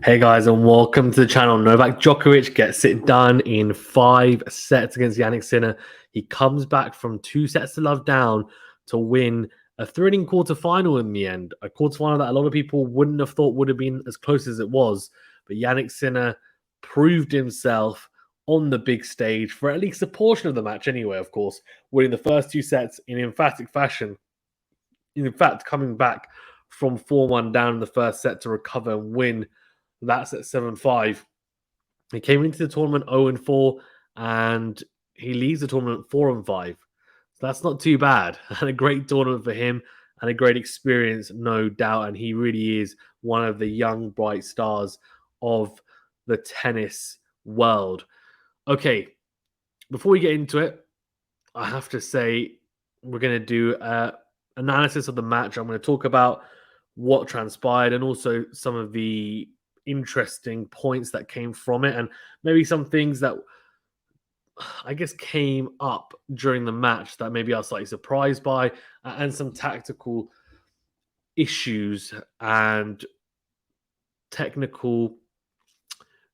Hey guys, and welcome to the channel. Novak Djokovic gets it done in 5 sets against Jannik Sinner. He comes back from 2 sets to love down to win a thrilling quarterfinal in the end. A quarterfinal that a lot of people wouldn't have thought would have been as close as it was. But Jannik Sinner proved himself on the big stage for at least a portion of the match anyway, of course, winning the first 2 sets in emphatic fashion. In fact, coming back from 4-1 down in the first set to recover and win. That's at 7-5. He came into the tournament 0-4, and he leaves the tournament 4-5. So that's not too bad. And a great tournament for him and a great experience, no doubt. And he really is one of the young, bright stars of the tennis world. Okay, before we get into it, I have to say we're going to do an analysis of the match. I'm going to talk about what transpired and also some of the interesting points that came from it, and maybe some things that I guess came up during the match that maybe I was slightly surprised by, and some tactical issues and technical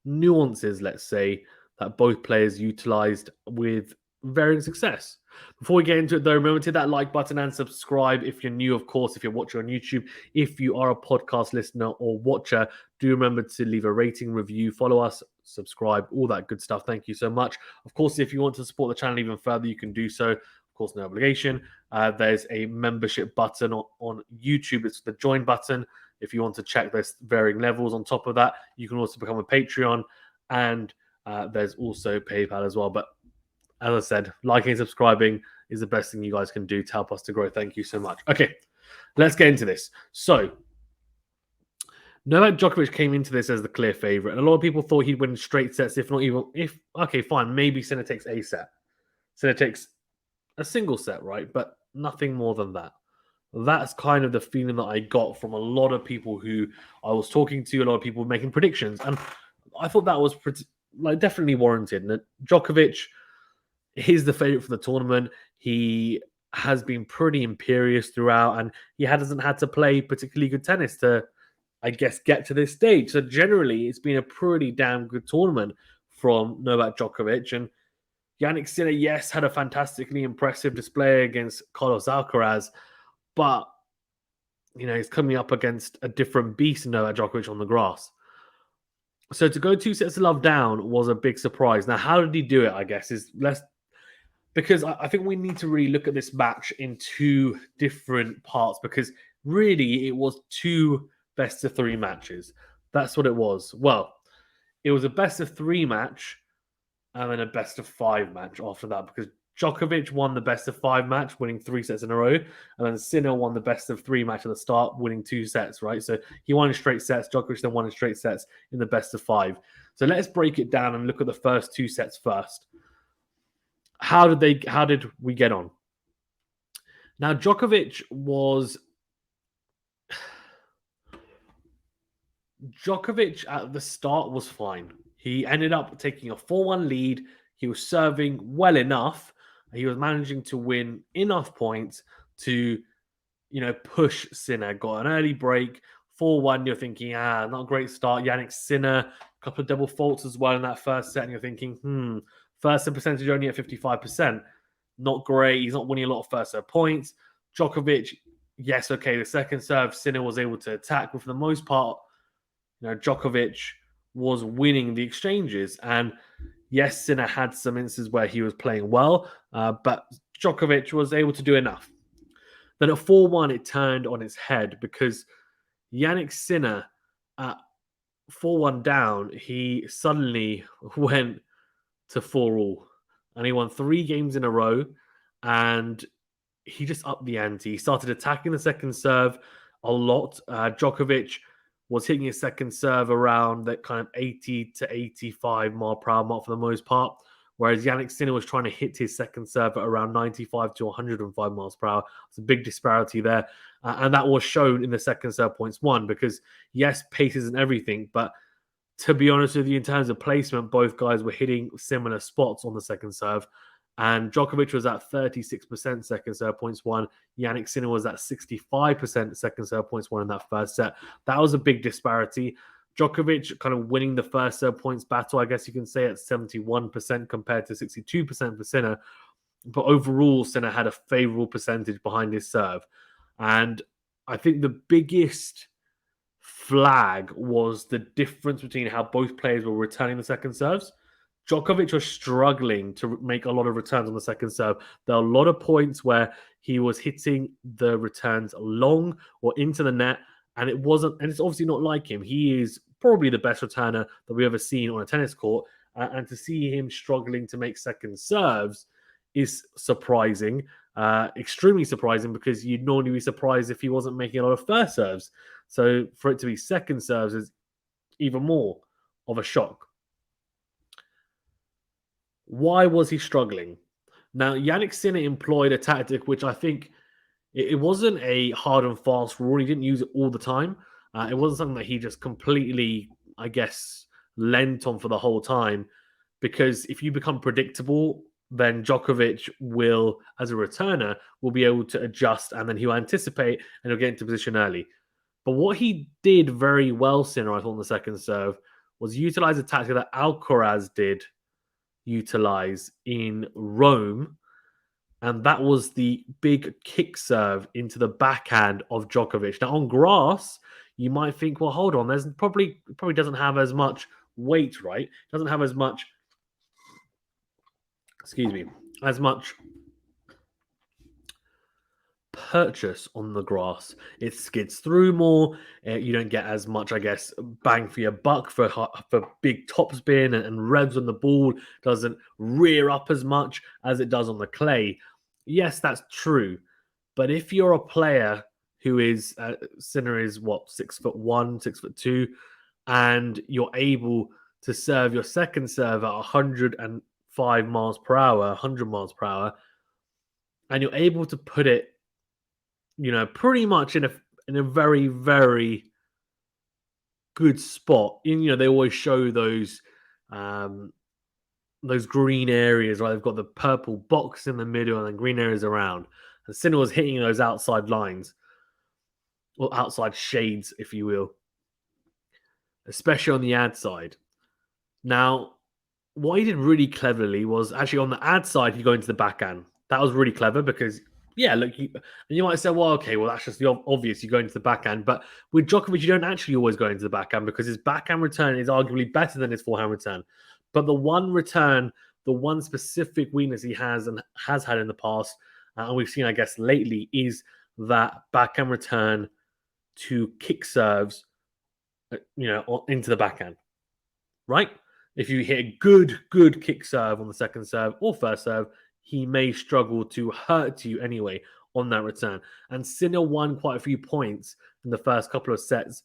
nuances, let's say, that both players utilized with varying success. Before we get into it, though, remember to hit that like button and subscribe if you're new, of course, if you're watching on YouTube. If you are a podcast listener or watcher, do remember to leave a rating, review, follow us, subscribe, all that good stuff. Thank you so much. Of course, if you want to support the channel even further, you can do so. Of course, no obligation. There's a membership button on YouTube. It's the join button. If you want to check, there's varying levels. On top of that, you can also become a Patreon, and there's also PayPal as well. But as I said, liking and subscribing is the best thing you guys can do to help us to grow. Thank you so much. Okay, let's get into this. So, Novak Djokovic came into this as the clear favorite, and a lot of people thought he'd win straight sets, if not even, okay, fine, maybe Sinner takes a set. Sinner takes a single set, right? But nothing more than that. That's kind of the feeling that I got from a lot of people who I was talking to, a lot of people making predictions, and I thought that was definitely warranted. And Djokovic, he's the favorite for the tournament. He has been pretty imperious throughout, and he hasn't had to play particularly good tennis to, I guess, get to this stage. So generally, it's been a pretty damn good tournament from Novak Djokovic. And Jannik Sinner, yes, had a fantastically impressive display against Carlos Alcaraz, but he's coming up against a different beast, Novak Djokovic, on the grass. So to go 2 sets of love down was a big surprise. Now, how did he do it? I guess because I think we need to really look at this match in 2 different parts, because really it was 2 best-of-3 matches. That's what it was. Well, it was a best-of-3 match and then a best-of-5 match after that, because Djokovic won the best-of-5 match, winning 3 sets in a row, and then Sinner won the best-of-3 match at the start, winning 2 sets, right? So he won in straight sets. Djokovic then won in straight sets in the best-of-5. So let's break it down and look at the first 2 sets first. How did we get on? Now, Djokovic at the start was fine. He ended up taking a 4-1 lead. He was serving well enough. He was managing to win enough points to, push Sinner. Got an early break, 4-1. You're thinking, not a great start. Jannik Sinner, a couple of double faults as well in that first set. And you're thinking, first serve percentage only at 55%. Not great. He's not winning a lot of first serve points. Djokovic, yes, okay. The second serve, Sinner was able to attack, but for the most part, Djokovic was winning the exchanges. And yes, Sinner had some instances where he was playing well, but Djokovic was able to do enough. Then at 4-1, it turned on its head, because Jannik Sinner, at 4-1 down, he suddenly went to 4-all. And he won 3 games in a row, and he just upped the ante. He started attacking the second serve a lot. Djokovic was hitting his second serve around that kind of 80 to 85 mile per hour mark for the most part, whereas Jannik Sinner was trying to hit his second serve at around 95 to 105 miles per hour. It's a big disparity there, and that was shown in the second serve points won, because yes, pace isn't everything, but to be honest with you, in terms of placement, both guys were hitting similar spots on the second serve. And Djokovic was at 36% second serve points won. Jannik Sinner was at 65% second serve points won in that first set. That was a big disparity. Djokovic kind of winning the first serve points battle, I guess you can say, at 71% compared to 62% for Sinner. But overall, Sinner had a favorable percentage behind his serve. And I think the biggest flag was the difference between how both players were returning the second serves. Djokovic was struggling to make a lot of returns on the second serve. There are a lot of points where he was hitting the returns long or into the net, and it wasn't. And it's obviously not like him. He is probably the best returner that we've ever seen on a tennis court, and to see him struggling to make second serves is surprising, extremely surprising, because you'd normally be surprised if he wasn't making a lot of first serves. So for it to be second serves is even more of a shock. Why was he struggling? Now, Yannick Sinner employed a tactic which I think it wasn't a hard and fast rule. He didn't use it all the time. It wasn't something that he just completely, I guess, lent on for the whole time. Because if you become predictable, then Djokovic will, as a returner, will be able to adjust, and then he'll anticipate and he'll get into position early. But what he did very well, Sinner, I thought, in the second serve, was utilize a tactic that Alcaraz did utilize in Rome, and that was the big kick serve into the backhand of Djokovic. Now, on grass, you might think, well, hold on, there's probably doesn't have as much weight, right? Doesn't have as much, as much purchase on the grass. It skids through more. You don't get as much, I guess, bang for your buck for big topspin, and revs on the ball doesn't rear up as much as it does on the clay. Yes, that's true. But if you're a player who is Sinner is what, 6'1", 6'2", and you're able to serve your second serve at 105 miles per hour, 100 miles per hour, and you're able to put it, pretty much in a very, very good spot. They always show those green areas, right? They've got the purple box in the middle and then green areas around. And Sinner was hitting those outside lines, or outside shades, if you will, especially on the ad side. Now, what he did really cleverly was actually on the ad side, he go into the backhand. That was really clever because, yeah, look, you might say, well, okay, well, that's just the obvious. You go into the backhand. But with Djokovic, you don't actually always go into the backhand because his backhand return is arguably better than his forehand return. But the one specific weakness he has and has had in the past, and we've seen, I guess, lately, is that backhand return to kick serves, into the backhand, right? If you hit a good kick serve on the second serve or first serve, he may struggle to hurt you anyway on that return. And Sinner won quite a few points in the first couple of sets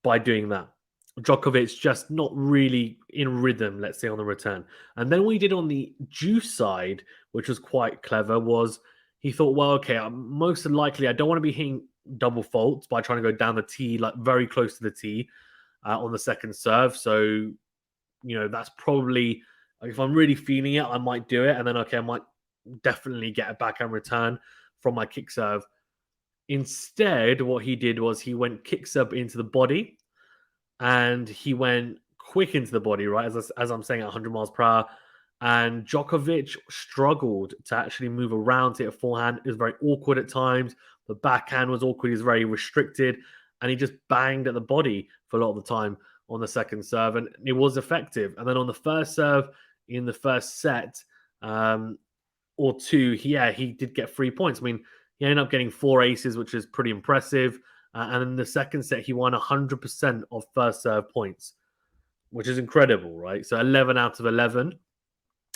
by doing that. Djokovic just not really in rhythm, let's say, on the return. And then what he did on the juice side, which was quite clever, was he thought, well, okay, most likely I don't want to be hitting double faults by trying to go down the tee, like very close to the tee on the second serve. So, that's probably, if I'm really feeling it, I might do it. And then, okay, I might definitely get a backhand return from my kick serve. Instead, what he did was he went kick serve into the body, and he went quick into the body, right? As I'm saying, at 100 miles per hour. And Djokovic struggled to actually move around to hit a forehand. It was very awkward at times. The backhand was awkward. He was very restricted. And he just banged at the body for a lot of the time on the second serve. And it was effective. And then on the first serve, in the first set or two, he did get 3 points. I mean, he ended up getting 4 aces, which is pretty impressive. And in the second set, he won 100% of first serve points, which is incredible, right? So 11 out of 11,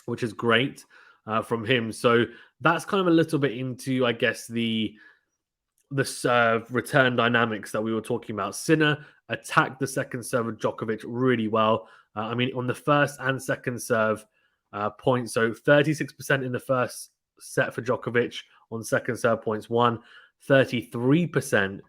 which is great from him. So that's kind of a little bit into, I guess, the serve return dynamics that we were talking about. Sinner attacked the second serve of Djokovic really well. On the first and second serve points, so 36% in the first set for Djokovic on second serve points, 33%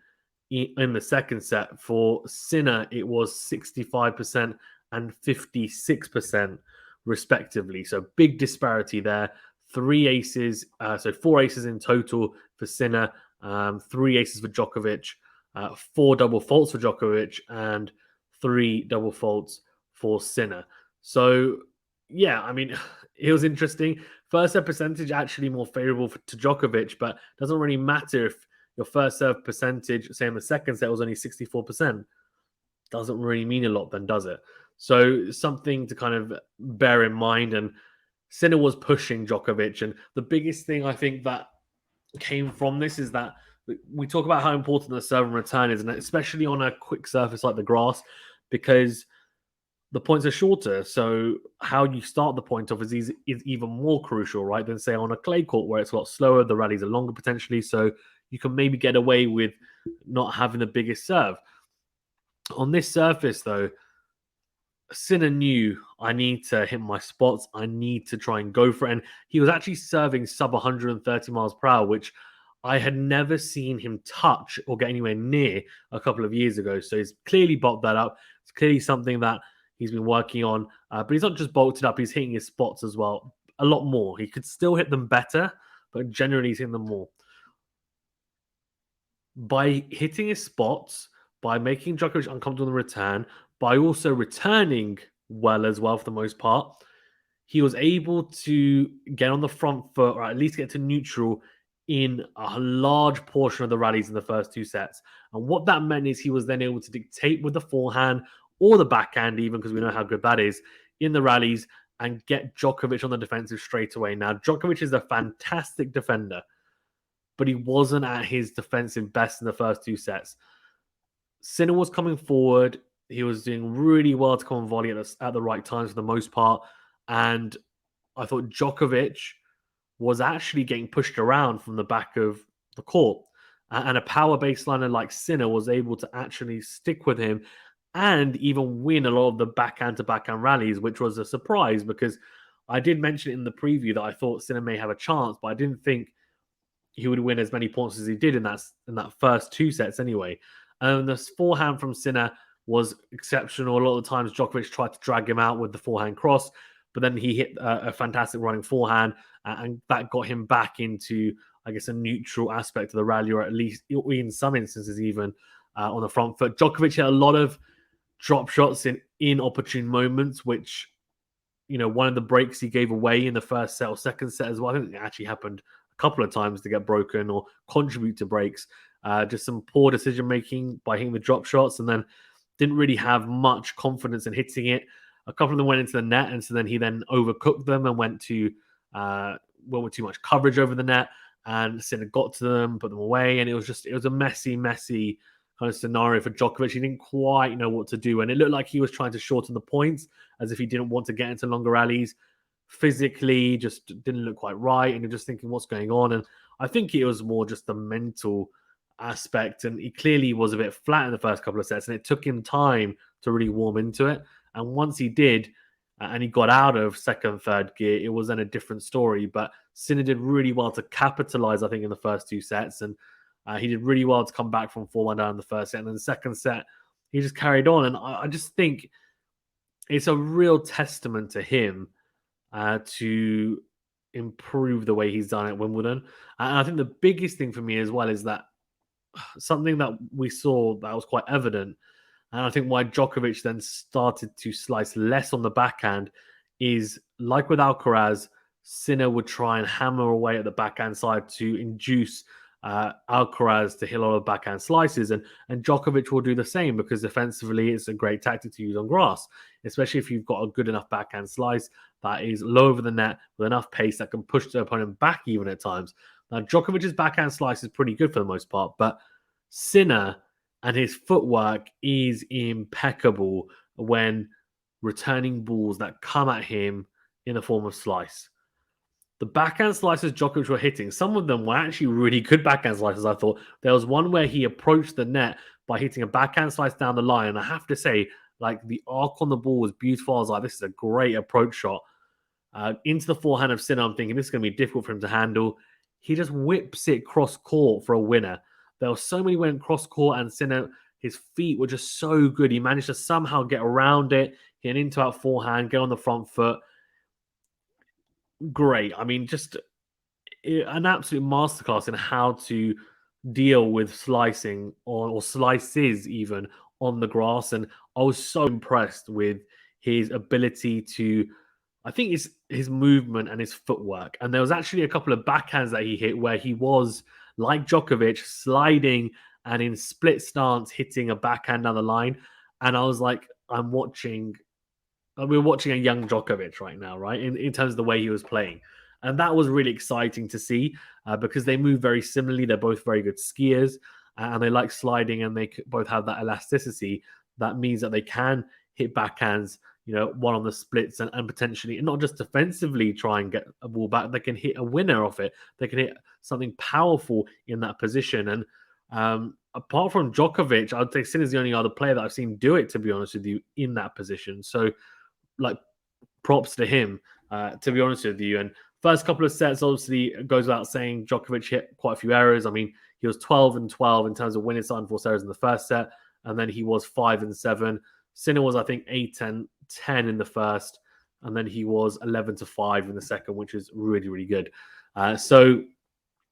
in the second set. For Sinner, it was 65% and 56% respectively. So big disparity there. 3 aces, so 4 aces in total for Sinner, 3 aces for Djokovic. 4 double faults for Djokovic and 3 double faults for Sinner. So, yeah, I mean, it was interesting. First serve percentage actually more favorable to Djokovic, but doesn't really matter if your first serve percentage, say in the second set, was only 64%. Doesn't really mean a lot then, does it? So, something to kind of bear in mind. And Sinner was pushing Djokovic. And the biggest thing I think that came from this is that we talk about how important the serve and return is, and especially on a quick surface like the grass, because the points are shorter. So how you start the point off is even more crucial, right? Than say on a clay court where it's a lot slower, the rallies are longer potentially, so you can maybe get away with not having the biggest serve. On this surface, though, Sinner knew I need to hit my spots. I need to try and go for it. And he was actually serving sub 130 miles per hour, which I had never seen him touch or get anywhere near a couple of years ago. So he's clearly bulked that up. It's clearly something that he's been working on. But he's not just bulked it up, he's hitting his spots as well a lot more. He could still hit them better, but generally he's hitting them more. By hitting his spots, by making Djokovic uncomfortable in the return, by also returning well as well for the most part, he was able to get on the front foot or at least get to neutral in a large portion of the rallies in the first 2 sets. And what that meant is he was then able to dictate with the forehand or the backhand, even because we know how good that is, in the rallies and get Djokovic on the defensive straight away. Now, Djokovic is a fantastic defender, but he wasn't at his defensive best in the first 2 sets. Sinner was coming forward. He was doing really well to come on volley at the right times for the most part. And I thought Djokovic was actually getting pushed around from the back of the court. And a power baseliner like Sinner was able to actually stick with him and even win a lot of the backhand to backhand rallies, which was a surprise because I did mention it in the preview that I thought Sinner may have a chance, but I didn't think he would win as many points as he did in that first 2 sets anyway. And the forehand from Sinner was exceptional. A lot of the times Djokovic tried to drag him out with the forehand cross, but then he hit a fantastic running forehand, and that got him back into, I guess, a neutral aspect of the rally, or at least in some instances even on the front foot. Djokovic had a lot of drop shots in inopportune moments, which, one of the breaks he gave away in the first set or second set as well. I think it actually happened a couple of times to get broken or contribute to breaks. Just some poor decision making by hitting the drop shots, and then didn't really have much confidence in hitting it. A couple of them went into the net, and so then he then overcooked them and went with too much coverage over the net, and Sinner got to them, put them away, and it was a messy kind of scenario for Djokovic. He didn't quite know what to do, and it looked like he was trying to shorten the points as if he didn't want to get into longer rallies. Physically, just didn't look quite right, and you're just thinking, what's going on? And I think it was more just the mental aspect, and he clearly was a bit flat in the first couple of sets, and it took him time to really warm into it. And once he did, and he got out of second, third gear, it was then a different story. But Sinner did really well to capitalize, I think, in the first 2 sets, and he did really well to come back from 4-1 down in the first set. And then the second set, he just carried on. And I just think it's a real testament to him to improve the way he's done at Wimbledon. And I think the biggest thing for me as well is that something that we saw that was quite evident, and I think why Djokovic then started to slice less on the backhand is, like with Alcaraz, Sinner would try and hammer away at the backhand side to induce Alcaraz to hit a lot of backhand slices, and Djokovic will do the same because defensively it's a great tactic to use on grass, especially if you've got a good enough backhand slice that is low over the net with enough pace that can push the opponent back even at times. Now, Djokovic's backhand slice is pretty good for the most part, but Sinner and his footwork is impeccable when returning balls that come at him in the form of slice. The backhand slices Djokovic were hitting, some of them were actually really good backhand slices, I thought. There was one where he approached the net by hitting a backhand slice down the line, and I have to say, like, the arc on the ball was beautiful. I was like, this is a great approach shot. Into the forehand of Sinner, I'm thinking this is going to be difficult for him to handle. He just whips it cross court for a winner. There were so many went cross court, and Sinner, his feet were just so good. He managed to somehow get around it, get into out forehand, get on the front foot. Great. I mean, just an absolute masterclass in how to deal with slicing or slices even on the grass. And I was so impressed with his ability to, I think it's his movement and his footwork. And there was actually a couple of backhands that he hit where he was, like Djokovic, sliding and in split stance hitting a backhand down the line. And I was like, we're watching a young Djokovic right now, right? In terms of the way he was playing. And that was really exciting to see because they move very similarly. They're both very good skiers and they like sliding and they both have that elasticity. That means that they can hit backhands, one on the splits and potentially, and not just defensively try and get a ball back, they can hit a winner off it. They can hit something powerful in that position. And apart from Djokovic, I'd say Sin is the only other player that I've seen do it, to be honest with you, in that position. So, like, props to him, to be honest with you. And first couple of sets, obviously, goes without saying, Djokovic hit quite a few errors. I mean, he was 12 and 12 in terms of winning side and forced errors in the first set, and then he was 5 and 7. Sinner was, I think, 8 and 10 in the first, and then he was 11 to 5 in the second, which is really, really good. So,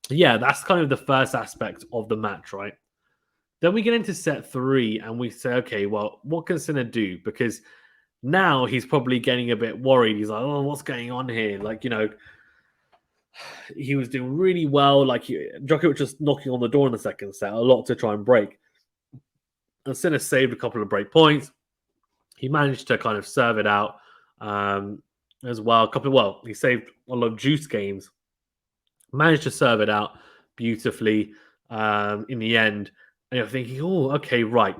yeah, that's kind of the first aspect of the match, right? Then we get into set 3, and we say, okay, well, what can Sinner do? Because now he's probably getting a bit worried. He's like, oh, what's going on here? Like, he was doing really well. Like, Djokovic was just knocking on the door in the second set, a lot to try and break. And Sinner saved a couple of break points. He managed to kind of serve it out as well. He saved a lot of juice games. Managed to serve it out beautifully in the end. And you're thinking, oh, okay, right.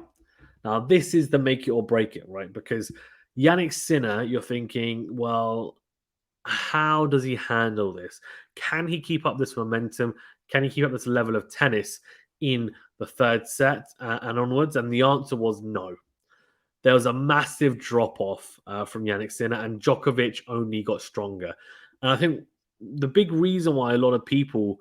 Now, this is the make it or break it, right? Because Yannick Sinner, you're thinking, well, how does he handle this? Can he keep up this momentum? Can he keep up this level of tennis in the third set and onwards? And the answer was no. There was a massive drop-off from Yannick Sinner, and Djokovic only got stronger. And I think the big reason why a lot of people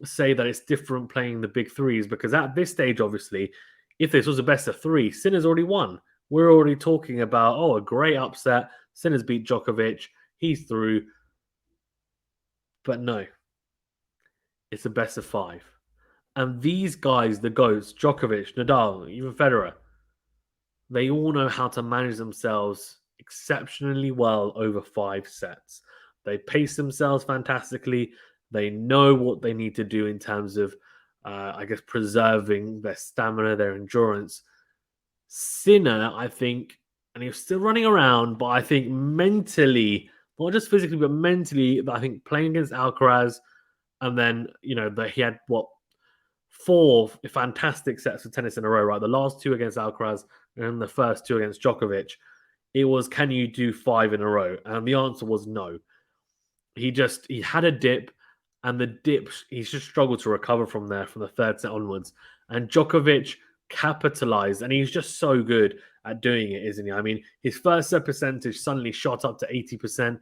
say that it's different playing the big three is because at this stage, obviously, if this was a best of 3, Sinner's already won. We're already talking about, a great upset. Sinner's beat Djokovic. He's through. But no, it's a best of 5. And these guys, the GOATs, Djokovic, Nadal, even Federer, they all know how to manage themselves exceptionally well over 5 sets. They pace themselves fantastically. They know what they need to do in terms of, preserving their stamina, their endurance. Sinner, I think, and he was still running around, but I think mentally, not just physically, but mentally, I think playing against Alcaraz, and then, that he had, 4 fantastic sets of tennis in a row, right? The last 2 against Alcaraz and the first 2 against Djokovic. It was, can you do 5 in a row? And the answer was no. He had a dip, and the dip, he just struggled to recover from there from the third set onwards. And Djokovic capitalized, and he's just so good at doing it, isn't he? I mean, his first serve percentage suddenly shot up to 80%,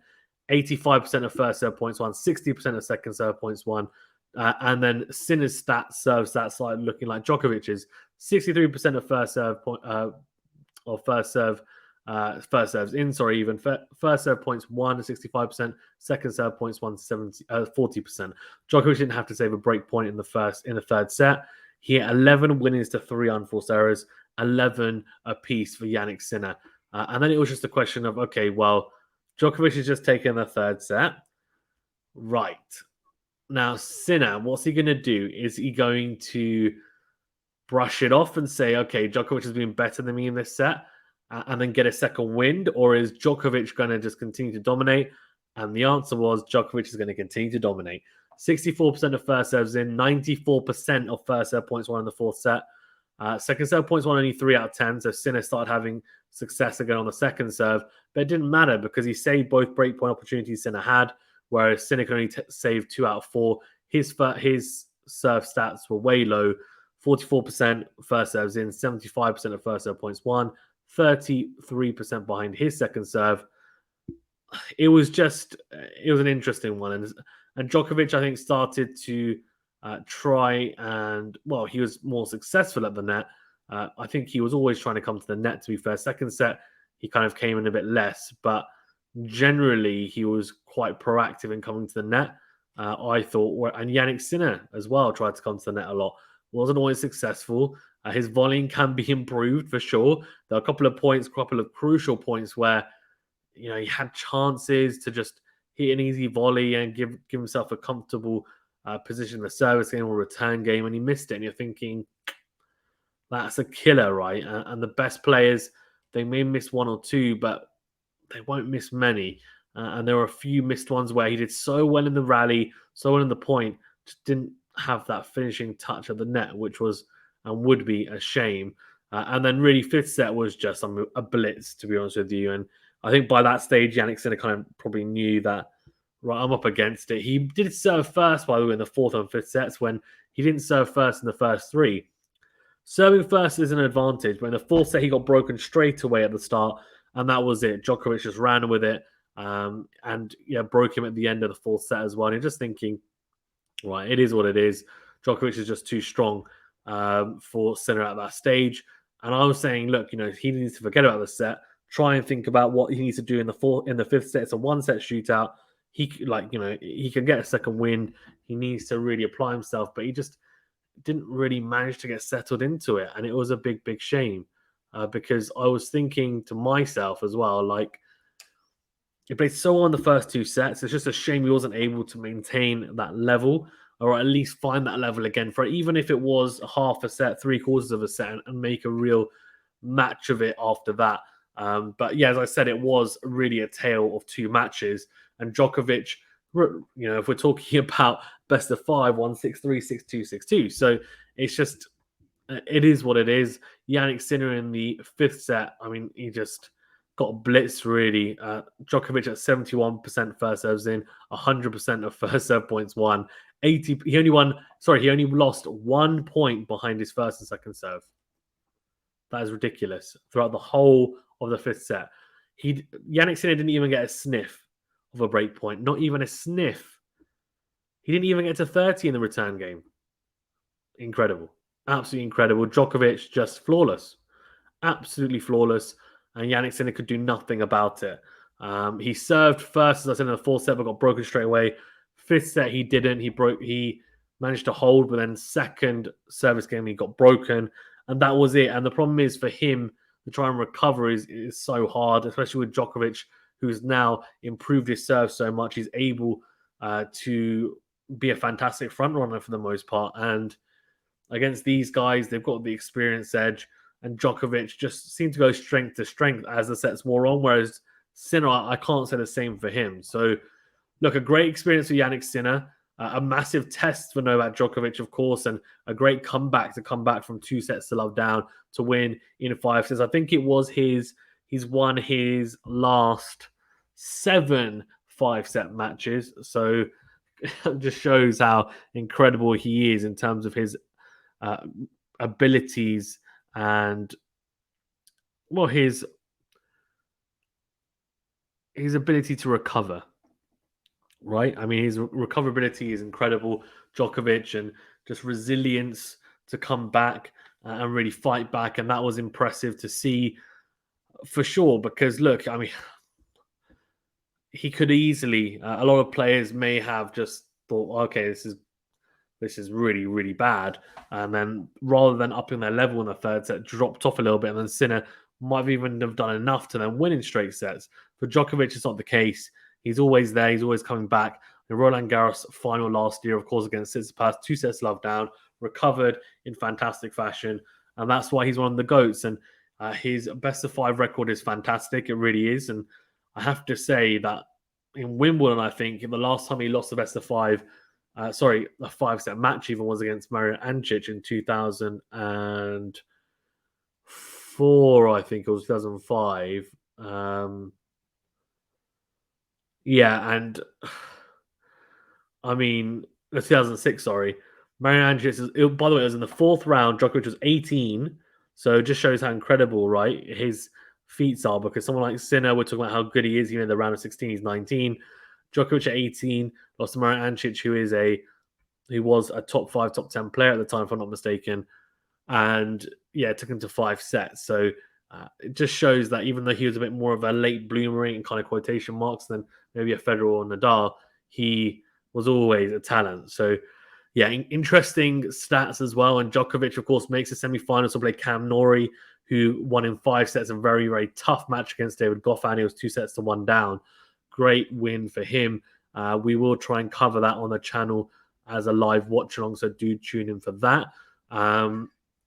85% of first serve points won, 60% of second serve points won. And then Sinner's serve stats started looking like Djokovic's. 63% of first serve point first serves in. First serve points won 65%. Second serve points won 40%. Djokovic didn't have to save a break point in the third set. He had 11 winnings to 3 unforced errors, 11 apiece for Yannick Sinner. And then it was just a question of, okay, well, Djokovic has just taken the third set. Right. Now, Sinner, what's he going to do? Is he going to brush it off and say, okay, Djokovic has been better than me in this set and then get a second wind? Or is Djokovic going to just continue to dominate? And the answer was Djokovic is going to continue to dominate. 64% of first serves in, 94% of first serve points won in the fourth set. Second serve points won only 3 out of 10, so Sinner started having success again on the second serve. But it didn't matter because he saved both breakpoint opportunities Sinner had, whereas Sinner could only save 2 out of 4. His serve stats were way low. 44% first serves in, 75% of first serve points won, 33% behind his second serve. It was an interesting one. And Djokovic, I think, started to try and, he was more successful at the net. I think he was always trying to come to the net, to be fair. Second set, he kind of came in a bit less, but generally he was quite proactive in coming to the net. I thought, and Yannick Sinner as well tried to come to the net a lot. Wasn't always successful. His volleying can be improved for sure. There are a couple of points, a couple of crucial points where he had chances to just hit an easy volley and give himself a comfortable position in the service game or return game, and he missed it. And you're thinking, that's a killer, right? And the best players, they may miss one or two, but they won't miss many. And there were a few missed ones where he did so well in the rally, so well in the point, just didn't have that finishing touch at the net, which was and would be a shame. And then really fifth set was just a blitz, to be honest with you. And I think by that stage, Yannick Sinner kind of probably knew that, right, I'm up against it. He did serve first, by the way, in the fourth and fifth sets when he didn't serve first in the first three. Serving first is an advantage, but in the fourth set, he got broken straight away at the start, and that was it. Djokovic just ran with it, and broke him at the end of the fourth set as well. And you're just thinking, right, it is what it is. Djokovic is just too strong for Sinner at that stage. And I was saying, look, he needs to forget about the set, try and think about what he needs to do in the fifth set. It's a one-set shootout. He can get a second win. He needs to really apply himself, but he just didn't really manage to get settled into it. And it was a big, big shame because I was thinking to myself as well, like, he played so well in the first two sets. It's just a shame he wasn't able to maintain that level or at least find that level again for it, even if it was a half a set, three quarters of a set, and make a real match of it after that. But yeah, as I said, it was really a tale of two matches. And Djokovic, if we're talking about best of five, 1-6-3, 6-2, 6-2. So it's just, it is what it is. Yannick Sinner in the fifth set, I mean, he just got blitzed really. Djokovic at 71% first serves in, 100% of first serve points won. He only lost 1 point behind his first and second serve. That is ridiculous. Throughout the whole of the fifth set, Yannick Sinner didn't even get a sniff of a break point. Not even a sniff. He didn't even get to 30 in the return game. Incredible. Absolutely incredible. Djokovic just flawless. Absolutely flawless. And Yannick Sinner could do nothing about it. He served first, as I said, in the fourth set, but got broken straight away. Fifth set, he didn't. He managed to hold, but then second service game, he got broken. And that was it. And the problem is for him to try and recover is so hard, especially with Djokovic, who's now improved his serve so much. He's able to be a fantastic front runner for the most part. And against these guys, they've got the experience edge. And Djokovic just seemed to go strength to strength as the sets wore on, whereas Sinner, I can't say the same for him. So, look, a great experience for Yannick Sinner, a massive test for Novak Djokovic, of course, and a great comeback to come back from 2 sets to love down to win in 5 sets. I think it was he's won his last 7 5-set matches. So, it just shows how incredible he is in terms of his abilities and his ability to recover, right? I mean, his recoverability is incredible. Djokovic and just resilience to come back and really fight back, and that was impressive to see for sure. Because look, I mean, he could easily. A lot of players may have just thought, okay, this is really, really bad. And then rather than upping their level in the third set, dropped off a little bit. And then Sinner might even have done enough to then win in straight sets. For Djokovic, it's not the case. He's always there. He's always coming back. The Roland Garros final last year, of course, against Tsitsipas, 2 sets love down, recovered in fantastic fashion. And that's why he's one of the GOATs. And his best of 5 record is fantastic. It really is. And I have to say that in Wimbledon, I think, the last time he lost the best of 5, a 5-set match even was against Mario Andrić in 2004, I think it was 2005. And I mean, 2006, sorry. Mario Andrić, by the way, it was in the 4th round. Djokovic was 18, so it just shows how incredible, right, his feats are, because someone like Sinner, we're talking about how good he is, the round of 16, he's 19. Djokovic at 18, lost to Mario Andrić, who was a top 5, top 10 player at the time, if I'm not mistaken. And it took him to 5 sets. So it just shows that even though he was a bit more of a late bloomer in kind of quotation marks than maybe a Federer or Nadal, he was always a talent. So, yeah, interesting stats as well. And Djokovic, of course, makes the semi-finals to play Cam Norrie, who won in 5 sets. A very, very tough match against David Goffin. He was 2-1 down. Great win for him. We will try and cover that on the channel as a live watch along, so do tune in for that.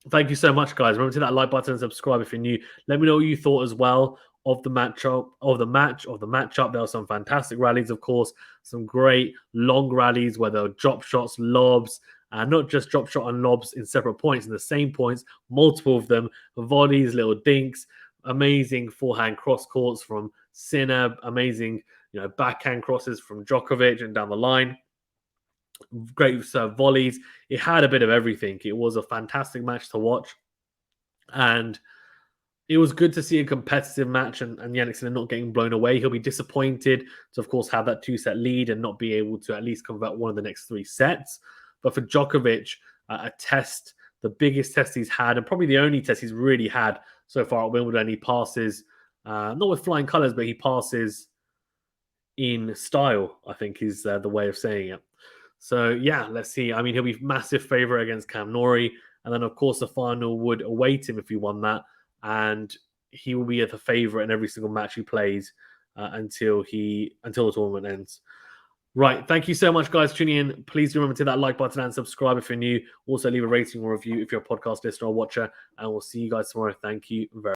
Thank you so much, guys. Remember to hit that like button and subscribe if you're new. Let me know what you thought as well of the matchup. There were some fantastic rallies, of course, some great long rallies where there were drop shots, lobs, not just drop shot and lobs in separate points, in the same points, multiple of them, volleys, little dinks, amazing forehand cross courts from Sinner, amazing, backhand crosses from Djokovic and down the line. Great serve volleys. It had a bit of everything. It was a fantastic match to watch. And it was good to see a competitive match and Jannik Sinner not getting blown away. He'll be disappointed to, of course, have that 2-set lead and not be able to at least convert one of the next 3 sets. But for Djokovic, a test, the biggest test he's had, and probably the only test he's really had so far at Wimbledon. He passes, not with flying colours, but he passes in style, I think is the way of saying it. So, yeah, let's see. I mean, he'll be massive favourite against Cam Norrie. And then, of course, the final would await him if he won that. And he will be the favourite in every single match he plays until the tournament ends. Right. Thank you so much, guys, tuning in. Please do remember to hit that like button and subscribe if you're new. Also, leave a rating or review if you're a podcast listener or watcher. And we'll see you guys tomorrow. Thank you very much.